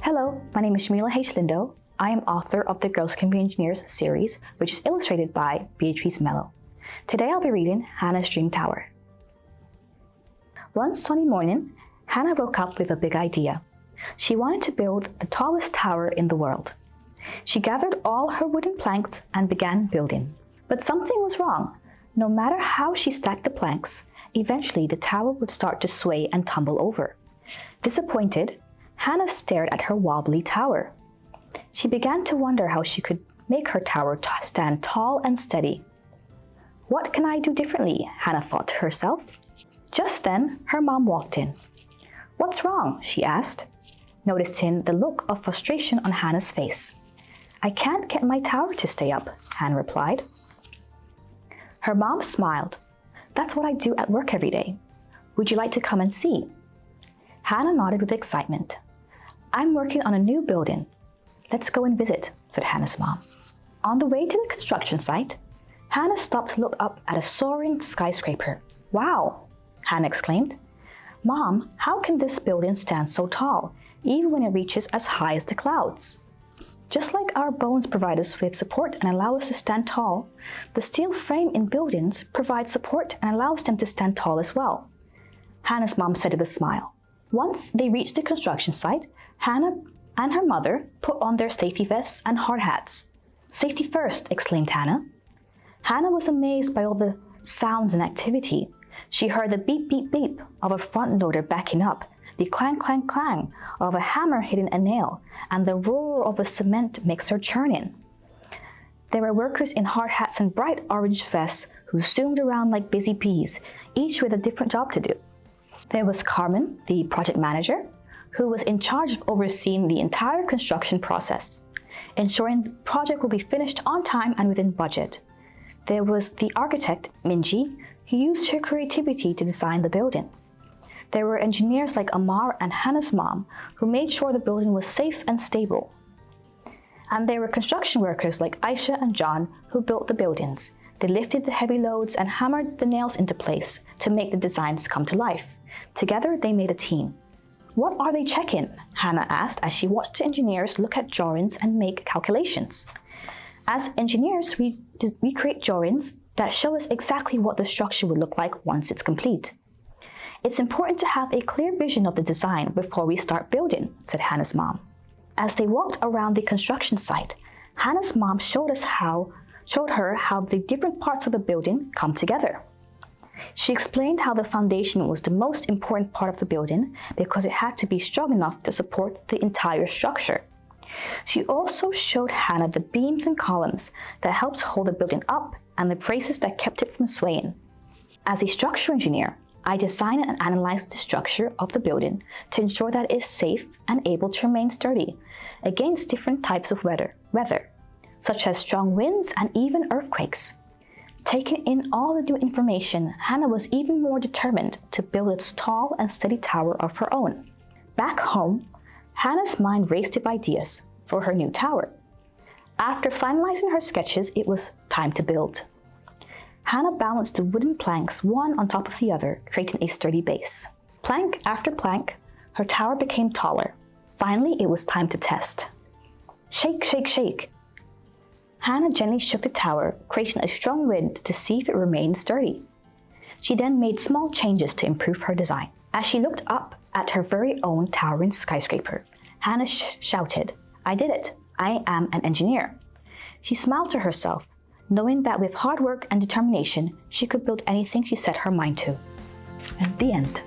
Hello, my name is Shamila H. Lindo. I am author of the Girls Can Be Engineers series, which is illustrated by Beatrice Mello. Today I'll be reading Hannah's Dream Tower. One sunny morning, Hannah woke up with a big idea. She wanted to build the tallest tower in the world. She gathered all her wooden planks and began building. But something was wrong. No matter how she stacked the planks, eventually the tower would start to sway and tumble over. Disappointed, Hannah stared at her wobbly tower. She began to wonder how she could make her tower stand tall and steady. What can I do differently? Hannah thought to herself. Just then, her mom walked in. What's wrong? She asked, noticing the look of frustration on Hannah's face. I can't get my tower to stay up, Hannah replied. Her mom smiled. That's what I do at work every day. Would you like to come and see? Hannah nodded with excitement. I'm working on a new building. Let's go and visit, said Hannah's mom. On the way to the construction site, Hannah stopped to look up at a soaring skyscraper. Wow, Hannah exclaimed. Mom, how can this building stand so tall, even when it reaches as high as the clouds? Just like our bones provide us with support and allow us to stand tall, the steel frame in buildings provides support and allows them to stand tall as well, Hannah's mom said with a smile. Once they reached the construction site, Hannah and her mother put on their safety vests and hard hats. Safety first, exclaimed Hannah. Hannah was amazed by all the sounds and activity. She heard the beep, beep, beep of a front loader backing up, the clang, clang, clang of a hammer hitting a nail, and the roar of a cement mixer churning. There were workers in hard hats and bright orange vests who zoomed around like busy bees, each with a different job to do. There was Carmen, the project manager, who was in charge of overseeing the entire construction process, ensuring the project will be finished on time and within budget. There was the architect, Minji, who used her creativity to design the building. There were engineers like Amar and Hannah's mom, who made sure the building was safe and stable. And there were construction workers like Aisha and John, who built the buildings. They lifted the heavy loads and hammered the nails into place to make the designs come to life. Together, they made a team. What are they checking? Hannah asked as she watched the engineers look at drawings and make calculations. As engineers, we create drawings that show us exactly what the structure would look like once it's complete. It's important to have a clear vision of the design before we start building, said Hannah's mom. As they walked around the construction site, Hannah's mom showed her how the different parts of the building come together. She explained how the foundation was the most important part of the building because it had to be strong enough to support the entire structure. She also showed Hannah the beams and columns that helped hold the building up and the braces that kept it from swaying. As a structural engineer, I designed and analyzed the structure of the building to ensure that it is safe and able to remain sturdy against different types of weather, such as strong winds and even earthquakes. Taking in all the new information, Hannah was even more determined to build a tall and steady tower of her own. Back home, Hannah's mind raced with ideas for her new tower. After finalizing her sketches, it was time to build. Hannah balanced the wooden planks one on top of the other, creating a sturdy base. Plank after plank, her tower became taller. Finally, it was time to test. Shake, shake, shake. Hannah gently shook the tower, creating a strong wind to see if it remained sturdy. She then made small changes to improve her design. As she looked up at her very own towering skyscraper, Hannah shouted, I did it! I am an engineer. She smiled to herself, knowing that with hard work and determination, she could build anything she set her mind to. And the end.